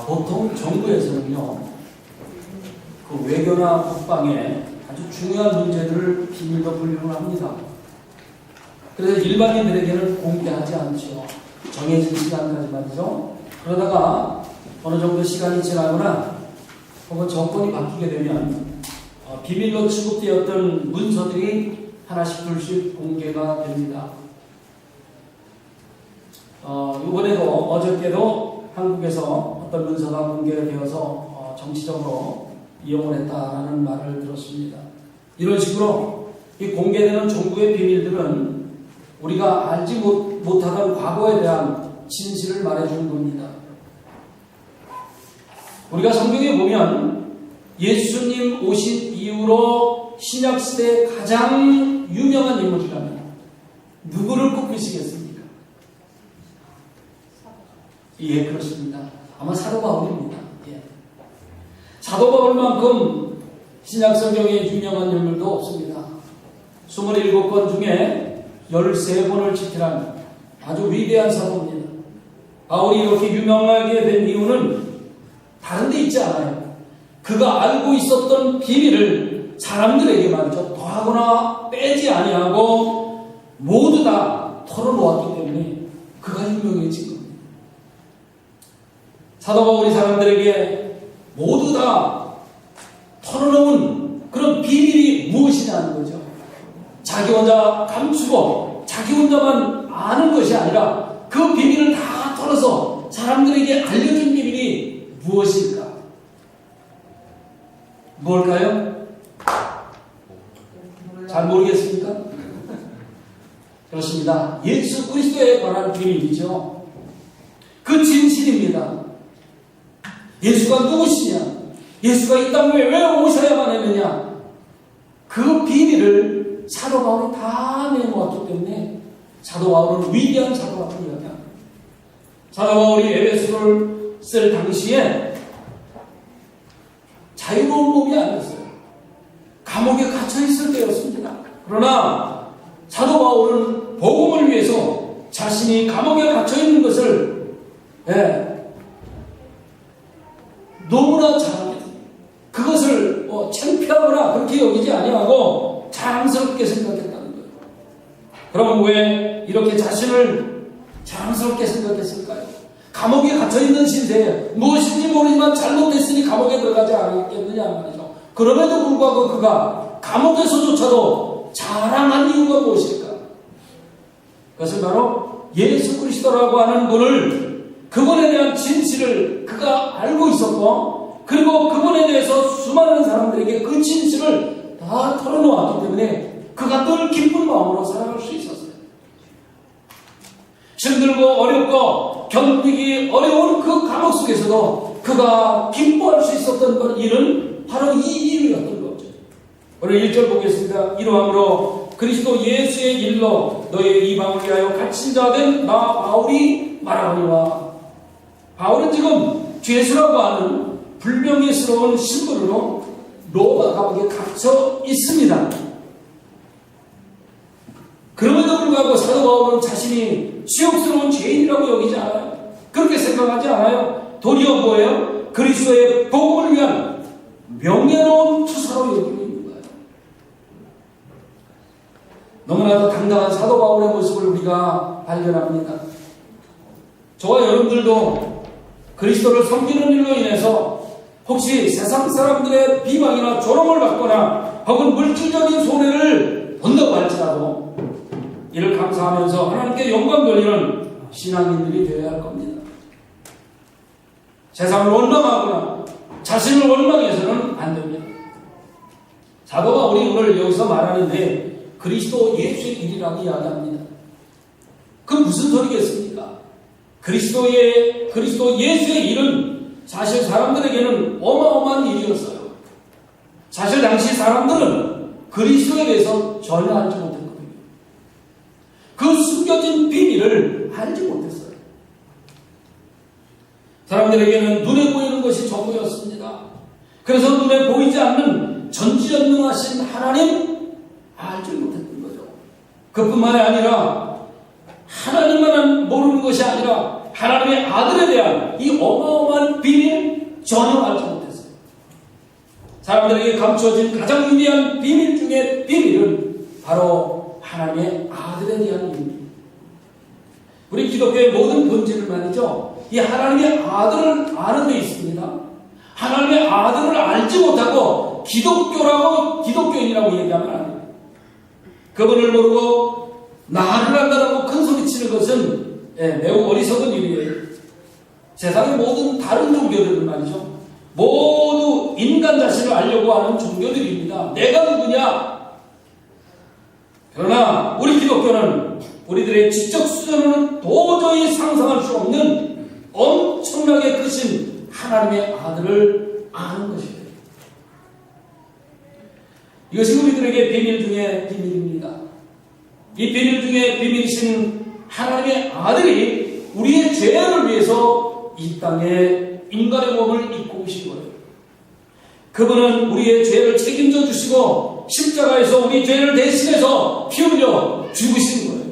보통 정부에서는요, 그 외교나 국방에 아주 중요한 문제들을 비밀로 분류를 합니다. 그래서 일반인들에게는 공개하지 않죠. 정해진 시간까지 말이죠. 그러다가 어느 정도 시간이 지나거나 혹은 정권이 바뀌게 되면 비밀로 취급되었던 문서들이 하나씩 둘씩 공개가 됩니다. 이번에도 어저께도 한국에서 어떤 문서가 공개되어서 정치적으로 이용을 했다라는 말을 들었습니다. 이런 식으로 이 공개되는 정부의 비밀들은 우리가 알지 못하던 과거에 대한 진실을 말해주는 겁니다. 우리가 성경에 보면 예수님 오신 이후로 신약시대의 가장 유명한 인물이라면 누구를 꼽으시겠습니까? 예, 그렇습니다. 아마 사도 바울입니다. 예. 사도 바울만큼 신약 성경에 유명한 인물도 없습니다. 27권 중에 13권을 지필한 아주 위대한 사도입니다. 바울이 이렇게 유명하게 된 이유는 다른 데 있지 않아요. 그가 알고 있었던 비밀을 사람들에게 말이죠, 더하거나 빼지 아니하고 모두 다 털어놓았기 때문에 그가 유명해진 겁니다. 사도 바울이 사람들에게 모두 다 털어놓은 그런 비밀이 무엇이냐는 거죠. 자기 혼자 감추고 자기 혼자만 아는 것이 아니라 그 비밀을 다 털어서 사람들에게 알려준 비밀이 무엇일까? 뭘까요? 잘 모르겠습니까? 그렇습니다. 예수 그리스도에 관한 비밀이죠. 그 진실입니다. 예수가 누구시냐? 예수가 이 땅에 왜 오셔야만 했느냐? 그 비밀을 사도 바울이 다 내놓았기 때문에 사도 바울은 위대한 사도라고 이야기합니다. 사도 바울이 에베소를 쓸 당시에 자유로운 몸이 아니었어요. 감옥에 갇혀있을 때였습니다. 그러나 사도 바울은 복음을 위해서 자신이 감옥에 갇혀있는 것을 너무나 잘 그것을 창피하거나 그렇게 여기지 아니하고 자랑스럽게 생각했다는 거예요. 그럼 왜 이렇게 자신을 자랑스럽게 생각했을까요? 감옥에 갇혀있는 신세에 무엇인지 모르지만 잘못됐으니 감옥에 들어가지 않았겠느냐 말이죠. 그럼에도 불구하고 그가 감옥에서조차도 자랑한 이유가 무엇일까? 그것은 바로 예수 그리스도라고 하는 분을, 그분에 대한 진실을 그가 알고 있었고, 그리고 그분에 대해서 수많은 사람들에게 그 진실을 다 털어놓았기 때문에 그가 늘 기쁜 마음으로 살아갈 수 있었어요. 힘들고 어렵고 견디기 어려운 그 감옥 속에서도 그가 기뻐할 수 있었던 일은 바로 이 이유였던 거죠. 오늘 1절 보겠습니다. 이러함으로 그리스도 예수의 일로 너의 이방을 위하여 갇힌 자 된 나 바울이 말하거니와, 바울은 지금 죄수라고 하는 불명예스러운 신분으로 로마 감옥에 갇혀 있습니다. 그럼에도 불구하고 사도 바울은 자신이 치욕스러운 죄인이라고 여기지 않아요. 그렇게 생각하지 않아요. 도리어 뭐예요? 그리스도의 복음을 위한 명예로운 투사로 여기고 있는 거예요. 너무나도 당당한 사도 바울의 모습을 우리가 발견합니다. 저와 여러분들도 그리스도를 섬기는 일로 인해서 혹시 세상 사람들의 비방이나 조롱을 받거나 혹은 물질적인 손해를 본다고 할지라도 이를 감사하면서 하나님께 영광 돌리는 신앙인들이 되어야 할 겁니다. 세상을 원망하거나 자신을 원망해서는 안 됩니다. 사도 바울이 오늘 여기서 말하는데 그리스도 예수의 일이라고 이야기합니다. 그 무슨 소리겠습니까? 그리스도 예수의 일은 사실 사람들에게는 어마어마한 일이었어요. 사실 당시 사람들은 그리스도에 대해서 전혀 알지 못했거든요. 그 숨겨진 비밀을 알지 못했어요. 사람들에게는 눈에 보이는 것이 전부였습니다. 그래서 눈에 보이지 않는 전지전능하신 하나님 알지 못했던 거죠. 그뿐만이 아니라 하나님만 모르는 것이 아니라 하나님의 아들에 대한 이 어마어마한 비밀 전혀 알지 못했어요. 사람들에게 감추어진 가장 위대한 비밀 중에 비밀은 바로 하나님의 아들에 대한 비밀. 우리 기독교의 모든 본질을 말이죠, 이 하나님의 아들을 아는 데 있습니다. 하나님의 아들을 알지 못하고 기독교인이라고 얘기하면 안 돼요. 그분을 모르고 나를 안다라고 큰 소리치는 것은 매우 어리석은 일이에요. 세상의 모든 다른 종교들은 말이죠, 모두 인간 자신을 알려고 하는 종교들입니다. 내가 누구냐? 그러나 우리 기독교는 우리들의 지적 수준으로는 도저히 상상할 수 없는 엄청나게 크신 하나님의 아들을 아는 것이에요. 이것이 우리들에게 비밀 중에 비밀입니다. 이 비밀 중에 비밀이신 하나님의 아들이 우리의 죄를 위해서 이 땅에 인간의 몸을 입고 오신 거예요. 그분은 우리의 죄를 책임져 주시고 십자가에서 우리 죄를 대신해서 피 흘려 죽으신 거예요.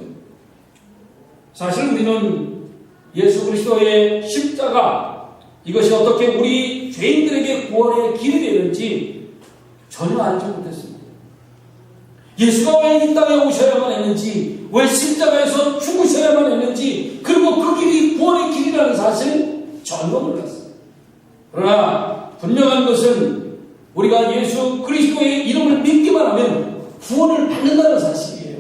사실 우리는 예수 그리스도의 십자가, 이것이 어떻게 우리 죄인들에게 구원의 길이 되는지 전혀 알지 못했습니다. 예수가 왜 이 땅에 오셔야만 했는지, 왜 십자가에서 죽으셔야만 했는지, 그리고 그 길이 구원의 길이라는 사실 전혀 몰랐어요. 그러나 분명한 것은 우리가 예수 그리스도의 이름을 믿기만 하면 구원을 받는다는 사실이에요.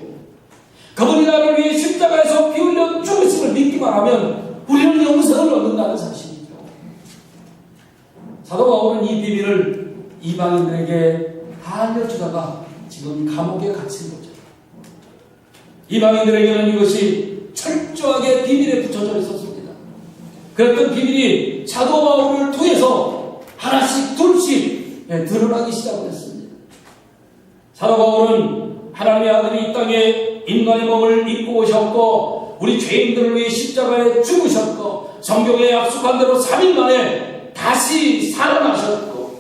그분이 나를 위해 십자가에서 피 흘려 죽으심을 믿기만 하면 우리는 영생을 얻는다는 사실이죠. 사도 바울은 이 비밀을 이방인들에게 다 알려주다가 지금 감옥에 갇힌 거죠. 이방인들에게는 이것이 철저하게 비밀에 붙여져 있었습니다. 그랬던 비밀이 사도 바울을 통해서 하나씩 둘씩 드러나기 시작했습니다. 사도 바울은 하나님의 아들이 이 땅에 인간의 몸을 입고 오셨고 우리 죄인들을 위해 십자가에 죽으셨고 성경에 약속한 대로 3일 만에 다시 살아나셨고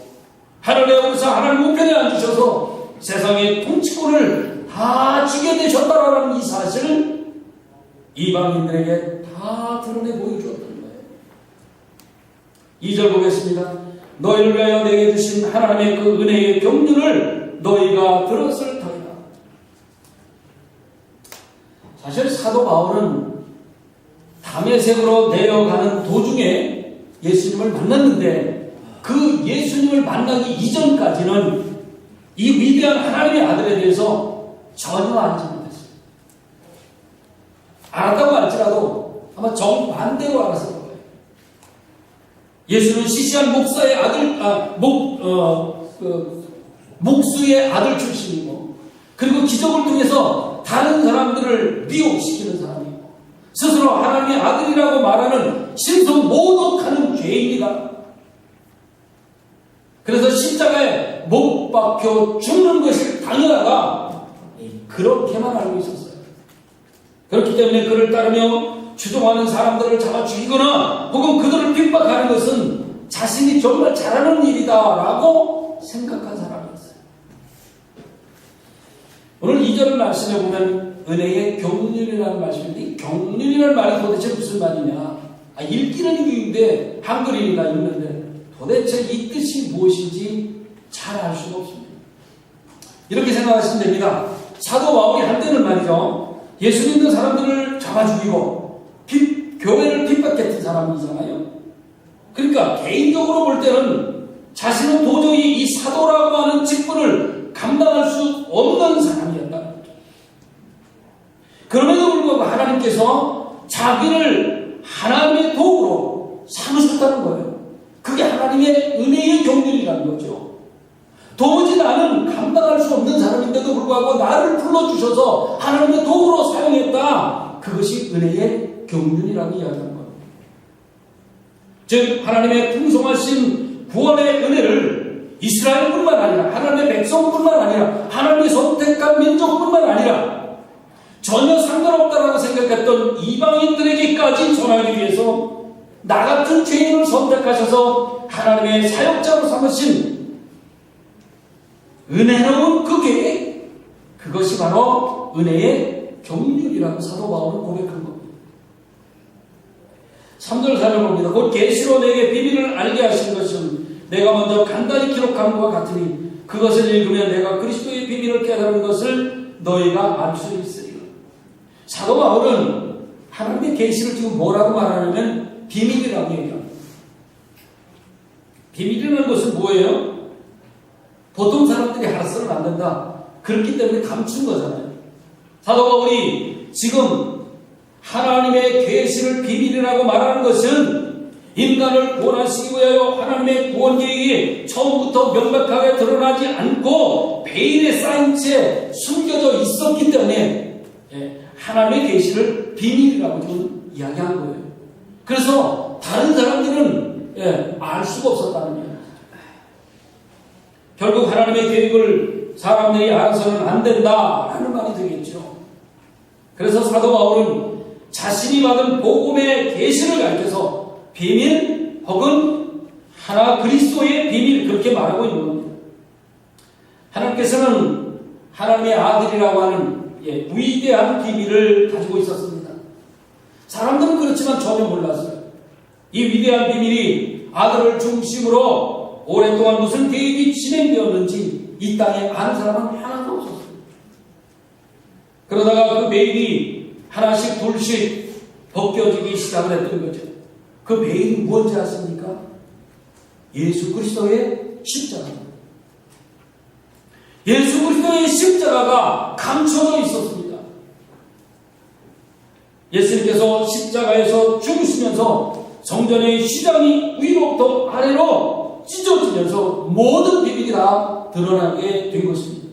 하늘에 오르사 하나님 우편에 앉으셔서 세상의 통치권을 다 주게 되셨다라는 이 사실을 이방인들에게 다 드러내 보여주었던 거예요. 2절 보겠습니다. 너희를 위하여 내게 주신 하나님의 그 은혜의 경륜을 너희가 들었을 터이다. 사실 사도 바울은 다메섹으로 내려가는 도중에 예수님을 만났는데 그 예수님을 만나기 이전까지는 이 위대한 하나님의 아들에 대해서 전혀 알지 못했어요. 알았다고 할지라도 아마 정반대로 알았을 거예요. 예수는 시시한 목사의 아들, 목수의 아들 출신이고, 그리고 기적을 통해서 다른 사람들을 미혹시키는 사람이고, 스스로 하나님의 아들이라고 말하는 신성 모독하는 죄인이다. 그래서 십자가에 못 박혀 죽는 것이 당연하다. 그렇게만 알고 있었어요. 그렇기 때문에 그를 따르며 주동하는 사람들을 잡아 죽이거나 혹은 그들을 핍박하는 것은 자신이 정말 잘하는 일이다라고 생각한 사람이었어요. 오늘 2절 말씀에 보면 은혜의 경륜이라는 말씀인데, 이 경륜이라는 말이 도대체 무슨 말이냐? 읽기는 읽는데 한글이니까 읽는데 도대체 이 뜻이 무엇인지 잘 알 수가 없습니다. 이렇게 생각하시면 됩니다. 사도 바울이 한때는 말이죠, 예수 믿는 사람들을 잡아 죽이고 교회를 핍박했던 사람이잖아요. 그러니까 개인적으로 볼 때는 자신은 도저히 이 사도라고 하는 직분을 감당할 수 없는 사람이었다. 그럼에도 불구하고 하나님께서 자기를 하나님의 도구로 삼으셨다는 거예요. 그게 하나님의 은혜의 경륜이라는 거죠. 도무지 나는 감당할 수 없는 사람인데도 불구하고 나를 불러주셔서 하나님의 도구로 사용했다. 그것이 은혜의 경륜이라고 이야기하는 겁니다. 즉 하나님의 풍성하신 구원의 은혜를 이스라엘뿐만 아니라 하나님의 백성뿐만 아니라 하나님의 선택한 민족뿐만 아니라 전혀 상관없다라고 생각했던 이방인들에게까지 전하기 위해서 나 같은 죄인을 선택하셔서 하나님의 사역자로 삼으신 은혜로운 그 계획, 그것이 바로 은혜의 경륜이라고 사도 바울은 고백한 겁니다. 3절 살펴봅니다. 곧 계시로 내게 비밀을 알게 하신 것은 내가 먼저 간단히 기록한 것과 같으니 그것을 읽으면 내가 그리스도의 비밀을 깨달은 것을 너희가 알 수 있으리라. 사도 바울은 하나님의 계시를 지금 뭐라고 말하냐면 비밀이라고 얘기합니다. 비밀이라는 것은 뭐예요? 보통 사람들이 알아서는 안 된다. 그렇기 때문에 감춘 거잖아요. 사도 바울이 지금 하나님의 계시를 비밀이라고 말하는 것은 인간을 구원하시기 위하여 하나님의 구원 계획이 처음부터 명백하게 드러나지 않고 베일에 쌓인 채 숨겨져 있었기 때문에 하나님의 계시를 비밀이라고 좀 이야기한 거예요. 그래서 다른 사람들은 알 수가 없었다는 거예요. 결국 하나님의 계획을 사람들이 알아서는 안 된다라는 말이 되겠죠. 그래서 사도 바울은 자신이 받은 복음의 계시를 가르쳐서 비밀 혹은 하나 그리스도의 비밀 그렇게 말하고 있는 겁니다. 하나님께서는 하나님의 아들이라고 하는 위대한 비밀을 가지고 있었습니다. 사람들은 그렇지만 전혀 몰랐어요. 이 위대한 비밀이 아들을 중심으로 오랫동안 무슨 계획이 진행되었는지 이 땅에 아는 사람은 하나도 없었어요. 그러다가 그 베일이 하나씩 둘씩 벗겨지기 시작을 했던 거죠. 그 베일이 무엇인지 아십니까? 예수 그리스도의 십자가입니다. 예수 그리스도의 십자가가 감춰져 있었습니다. 예수님께서 십자가에서 죽으시면서 성전의 휘장이 위로부터 아래로 찢어지면서 모든 비밀이 다 드러나게 된 것입니다.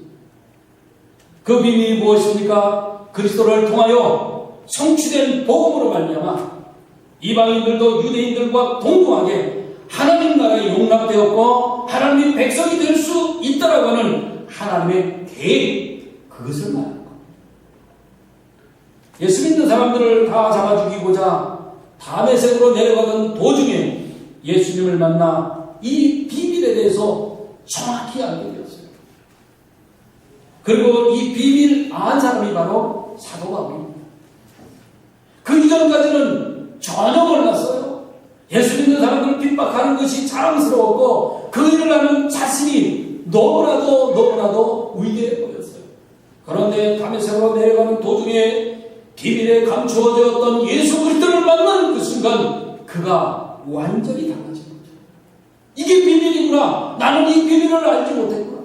그 비밀이 무엇입니까? 그리스도를 통하여 성취된 복음으로 말미암아 이방인들도 유대인들과 동등하게 하나님 나라에 용납되었고 하나님의 백성이 될 수 있다라고 하는 하나님의 계획, 그것을 말하는 겁니다. 예수 믿는 사람들을 다 잡아 죽이고자 다메섹으로 내려가던 도중에 예수님을 만나 이 비밀에 대해서 정확히 알게 되었어요. 그리고 이 비밀 안 사람이 바로 사도 바울입니다. 그 이전까지는 전혀 몰랐어요. 예수 믿는 사람들을 핍박하는 것이 자랑스러웠고 그 일을 하는 자신이 너무나도 위대해 보였어요. 그런데 다메섹으로 내려가는 도중에 비밀에 감추어졌던 예수 그리스도를 만나는 그 순간 그가 완전히 달라진 거죠. 이게 비밀이구나. 나는 이 비밀을 알지 못했구나.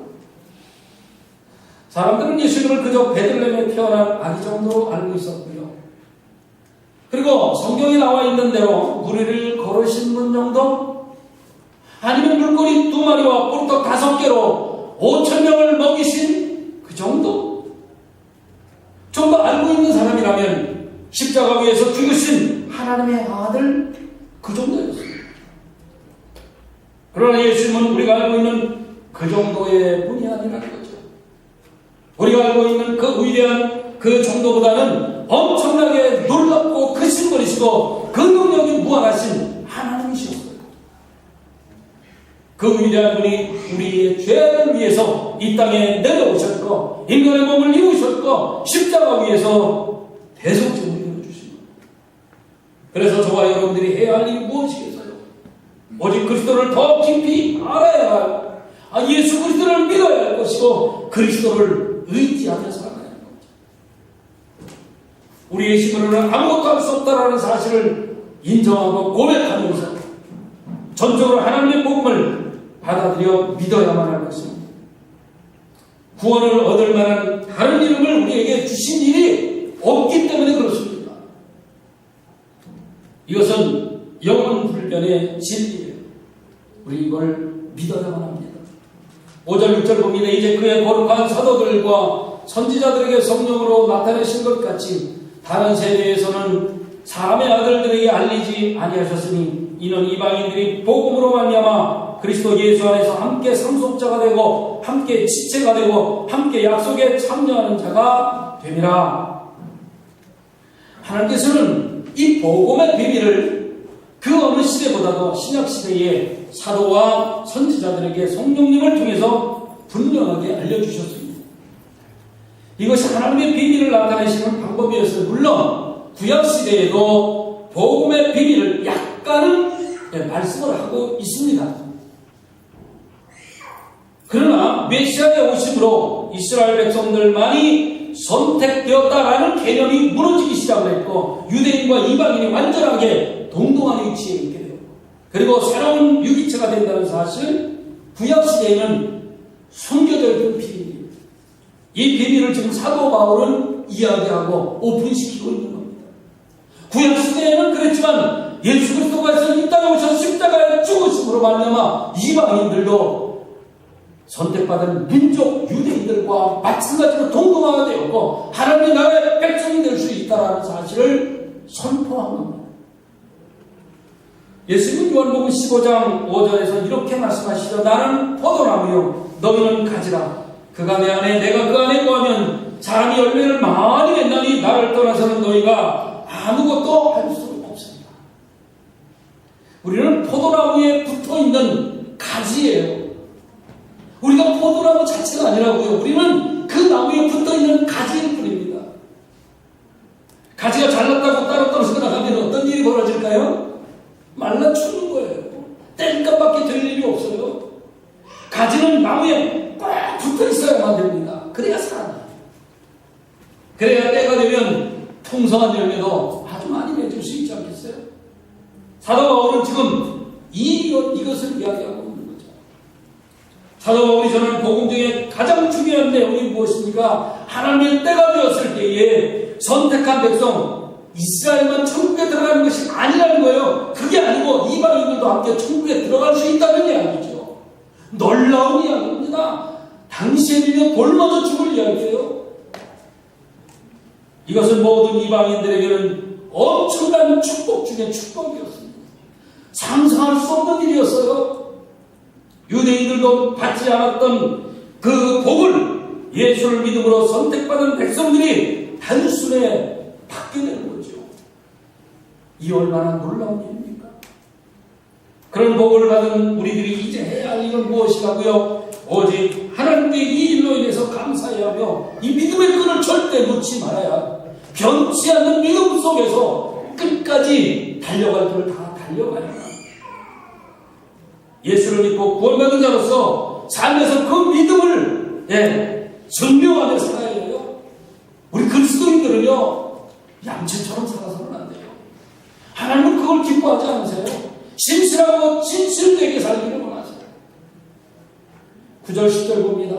사람들은 예수님을 그저 베들레헴에 태어난 아기 정도로 알고 있었고요. 그리고 성경에 나와 있는 대로 무리를 걸으신 분 정도? 아니면 물고기 2마리와 꿀떡 5개로 5,000명을 먹이신 그 정도? 좀 더 알고 있는 사람이라면 십자가 위에서 죽으신 하나님의 아들 그 정도였습니다. 그러나 예수님은 우리가 알고 있는 그 정도의 분이 아니라는 거죠. 우리가 알고 있는 그 위대한 그 정도보다는 엄청나게 놀랍고 크신 분이시고 그 능력이 무한하신 하나님이셨어요. 그 위대한 분이 우리의 죄를 위해서 이 땅에 내려오셨고 인간의 몸을 입으셨고 십자가 위에서 대속죄를 이루어주신 겁니다. 그래서 저와 여러분들이 해야 할 일이 무엇이겠어요? 오직 그리스도를 더 깊이 알아야 할, 예수 그리스도를 믿어야 할 것이고 그리스도를 의지하며 살아가야 할 겁니다. 우리의 힘으로는 아무것도 할 수 없다라는 사실을 인정하고 고백하면서 전적으로 하나님의 복음을 받아들여 믿어야만 할 것입니다. 구원을 얻을 만한 다른 이름을 우리에게 주신 일이 없기 때문에 그렇습니다. 이것은 영원불변의 진리예요. 우리 이걸 믿어야만 합니다. 5절 6절 봅니다. 이제 그의 거룩한 사도들과 선지자들에게 성령으로 나타내신 것 같이 다른 세대에서는 사람의 아들들에게 알리지 아니하셨으니 이는 이방인들이 복음으로 말미암아 그리스도 예수 안에서 함께 상속자가 되고 함께 지체가 되고 함께 약속에 참여하는 자가 됨이라. 하나님께서는 이 복음의 비밀을 그 어느 시대보다도 신약시대의 사도와 선지자들에게 성령님을 통해서 분명하게 알려주셨습니다. 이것이 하나님의 비밀을 나타내시는 방법이었어요. 물론 구약시대에도 복음의 비밀을 약간은 말씀을 하고 있습니다. 그러나 메시아의 오심으로 이스라엘 백성들만이 선택되었다라는 개념이 무너지기 시작했고 유대인과 이방인이 완전하게 동등한 위치에 있게 되고 그리고 새로운 유기체가 된다는 사실 구약시대에는 숨겨져 있던 비밀입니다. 이 비밀을 지금 사도 바울은 이야기하고 오픈시키고 있는 겁니다. 구약시대에는 그랬지만 예수 그리스도께서 이 땅에 오셔서 십자가에 죽으심으로 말미암아 이방인들도 선택받은 민족 유대인들과 마찬가지로 동등하게 되었고 하나님의 나라의 백성이 될 수 있다는 사실을 선포한 겁니다. 예수님은 요한복음 15장 5절에서 이렇게 말씀하시죠. 나는 포도나무요 너희는 가지라. 그가 내 안에 내가 그 안에 거하면 사람이 열매를 많이 맺나니 나를 떠나서는 너희가 아무것도 할 수 없습니다. 우리는 포도나무에 붙어있는 가지예요. 우리가 포도나무 자체가 아니라고요. 우리는 그 나무에 붙어있는 가지일 뿐입니다. 가지가 잘났다고 따로 떨어져 나가면 어떤 일이 벌어질까요? 말라 죽는 거예요. 뗄감밖에 될 일이 없어요. 가지는 나무에 꽉 붙어 있어야만 됩니다. 그래야 살아나요. 그래야 때가 되면 풍성한 열매도 아주 많이 맺을 수 있지 않겠어요? 사도 바울은 지금 이것을 이야기하고 있는 거죠. 사도 바울이 전하는 복음 중에 가장 중요한 내용이 무엇입니까? 하나님의 때가 되었을 때에 선택한 백성 이스라엘만 천국에 들어가는 것이 아니라는 거예요. 그게 아니고 이방인들도 함께 천국에 들어갈 수 있다는 이야기죠. 놀라운 이야기입니다. 당시에 비면 돌맞아 죽을 이야기예요. 이것은 모든 이방인들에게는 엄청난 축복 중에 축복이었습니다. 상상할 수 없는 일이었어요. 유대인들도 받지 않았던 그 복을 예수를 믿음으로 선택받은 백성들이 단순에 받게 되는 거죠. 이 얼마나 놀라운 일입니까? 그런 복을 받은 우리들이 이제 해야 할 일은 무엇이라고요? 오직 하나님께 이 일로 인해서 감사해야 하며 이 믿음의 끈을 절대 놓지 말아야 변치 않는 믿음 속에서 끝까지 달려갈 길을 다 달려가야 합니다. 예수를 믿고 구원받은 자로서 삶에서 그 믿음을 증명하며 살아야 해요. 우리 그리스도인들은요 양채처럼 살아서는 안 돼요. 하나님은 그걸 기뻐하지 않으세요. 신실하고 진실되게 살기를 원하세요. 9절 10절 봅니다.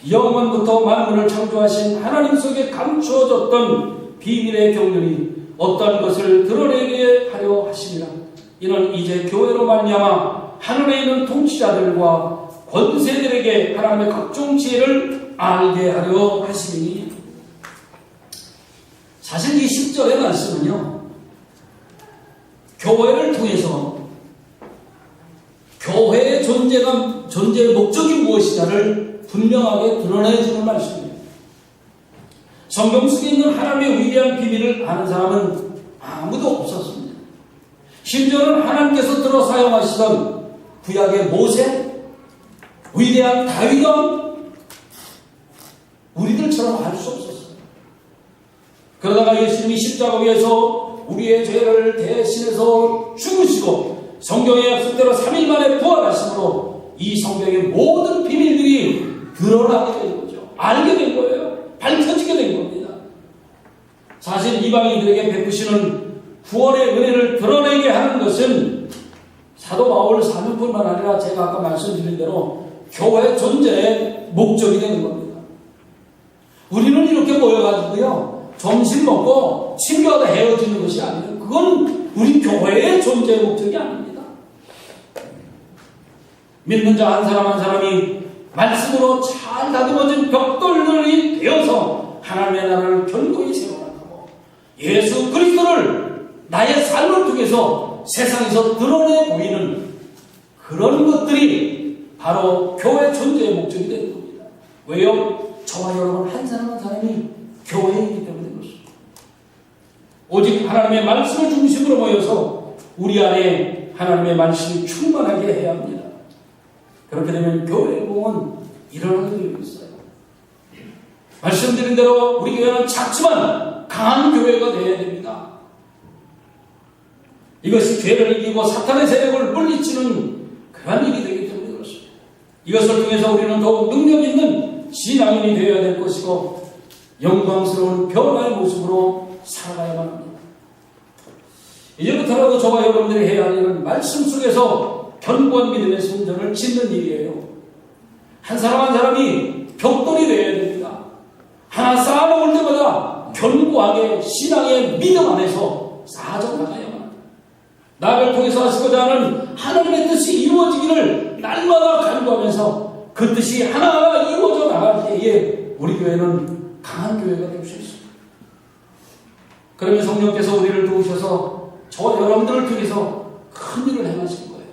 영원부터 만물을 창조하신 하나님 속에 감추어졌던 비밀의 경륜이 어떤 것을 드러내게 하려 하심이라. 이는 이제 교회로 말미암아 하늘에 있는 통치자들과 권세들에게 하나님의 각종 지혜를 알게 하려 하심이니. 사실 이 10절의 말씀은요 교회를 통해서 교회의 존재의 목적이 무엇이냐를 분명하게 드러내주는 말씀입니다. 성경 속에 있는 하나님의 위대한 비밀을 아는 사람은 아무도 없었습니다. 심지어는 하나님께서 들어 사용하시던 구약의 모세, 위대한 다윗 왕, 우리들처럼 알 수 없었어요. 그러다가 예수님이 십자가 위에서 우리의 죄를 대신해서 죽으시고 성경의 약속대로 3일 만에 부활하심으로 이 성경의 모든 비밀들이 드러나게 된 거죠. 알게 된 거예요. 밝혀지게 된 겁니다. 사실 이방인들에게 베푸시는 구원의 은혜를 드러내게 하는 것은 사도 바울 사명뿐만 아니라 제가 아까 말씀드린 대로 교회 존재의 목적이 되는 겁니다. 우리는 이렇게 모여가지고요 점심 먹고 친구하다 헤어지는 것이 아니에요. 그건 우리 교회의 존재의 목적이 아닙니다. 믿는 자 한 사람 한 사람이 말씀으로 잘 다듬어진 벽돌들이 되어서 하나님의 나라를 견고히 세워나가고 예수 그리스도를 나의 삶을 통해서 세상에서 드러내 보이는 그런 것들이 바로 교회 존재의 목적이 되는 겁니다. 왜요? 저와 여러분 한 사람 한 사람이 교회이기 때문에 그렇습니다. 오직 하나님의 말씀을 중심으로 모여서 우리 안에 하나님의 말씀이 충만하게 해야 합니다. 그렇게 되면 교회의 공은 일어나게 되어 있어요. 말씀드린 대로 우리 교회는 작지만 강한 교회가 되어야 됩니다. 이것이 죄를 이기고 사탄의 세력을 물리치는 그런 일이 되기 때문에 그렇습니다. 이것을 통해서 우리는 더욱 능력 있는 신앙인이 되어야 될 것이고 영광스러운 변화의 모습으로 살아가야만 합니다. 이제부터라도 저와 여러분들이 해야 할 일은 말씀 속에서 견고한 믿음의 성전을 짓는 일이에요. 한 사람 한 사람이 벽돌이 되어야 됩니다. 하나 쌓아놓을 때마다 견고하게 신앙의 믿음 안에서 쌓아져 나가야만 합니다. 나를 통해서 하시고자 하는 하나님의 뜻이 이루어지기를 날마다 간구하면서 그 뜻이 하나하나 이루어져 나갈 때에 우리 교회는 강한 교회가 될 수 있습니다. 그러면 성령께서 우리를 도우셔서 저와 여러분들을 통해서 큰 일을 행하실 거예요.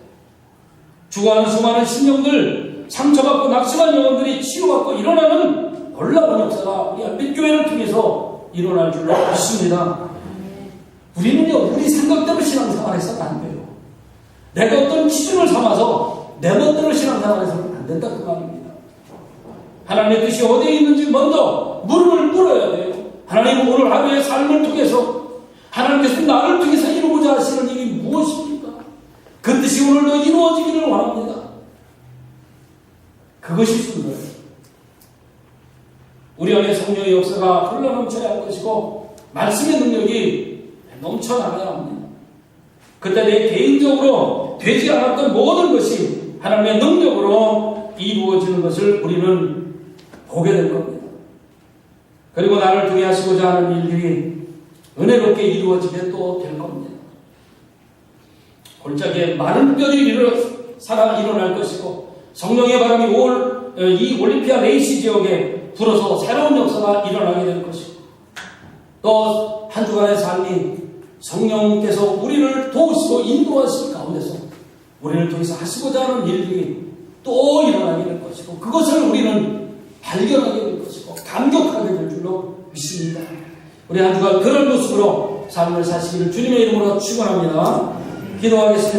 죽어가는 수많은 신령들, 상처받고 낙심한 영혼들이 치유받고 일어나는 놀라운 역사가 우리 안빛교회를 통해서 일어날 줄로 믿습니다. 우리는요, 우리 생각대로 신앙생활해서는 안 돼요. 내가 어떤 기준을 삼아서 내 멋대로 신앙생활해서는 안 된다 그 말입니다. 하나님의 뜻이 어디에 있는지 먼저 무릎을 꿇어야 돼요. 하나님 오늘 하루의 삶을 통해서 하나님께서 나를 통해서 이루고자 하시는 일이 무엇입니까? 그 뜻이 오늘도 이루어지기를 원합니다. 그것이 순서예요. 우리 안에 성령의 역사가 흘러넘쳐야 할 것이고 말씀의 능력이 넘쳐나가야 합니다. 그때 내 개인적으로 되지 않았던 모든 것이 하나님의 능력으로 이루어지는 것을 우리는 보게 될 겁니다. 그리고 나를 통해 하시고자 하는 일들이 은혜롭게 이루어지게 또 될 겁니다. 골짜기에 많은 뼈들이 일어날 것이고 성령의 바람이 이 올림피아 레이시 지역에 불어서 새로운 역사가 일어나게 될 것이고 또 한 주간의 삶이 성령께서 우리를 도우시고 인도하실 가운데서 우리를 통해서 하시고자 하는 일들이 또 일어나게 될 것이고 그것을 우리는 발견하게 될 것이고 감격하게 될 줄로 믿습니다. 우리 한 주간 그런 모습으로 삶을 사시기를 주님의 이름으로 축원합니다. 기도하겠습니다.